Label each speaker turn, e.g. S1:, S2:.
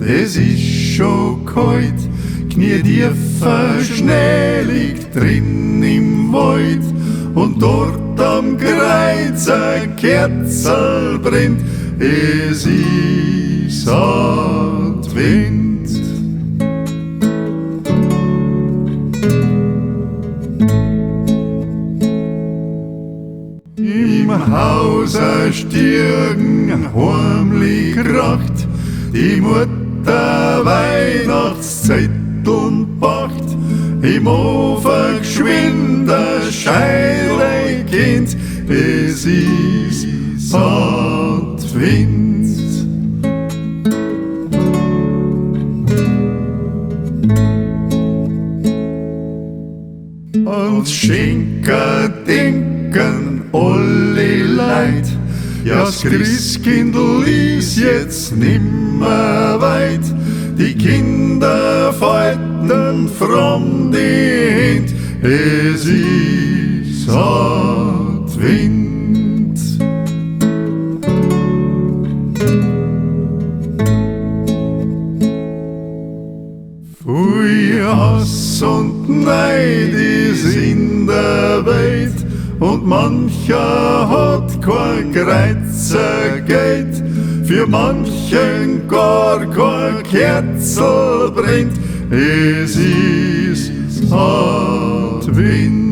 S1: es ist schon kalt, Knie tiefer Schnee liegt drin im Wald und dort am Kreuz ein Kerzel brennt, es ist Advent. Im Haus ein Stirn heimlich kracht, die Mutter Weihnachtszeit und Pacht, im Ofen geschwind ein Scheile Kind, es ist Advent. Und Schenker denken alle Leid, ja, das Christkindl ist jetzt nimmer weit. Die Kinder falten from die Hand, es ist Advent. Viel Hass und Neid ist in der Welt und mancher hat kein Kreuzergeld, für manchen gar kein Kerzel brennt, es ist Advent.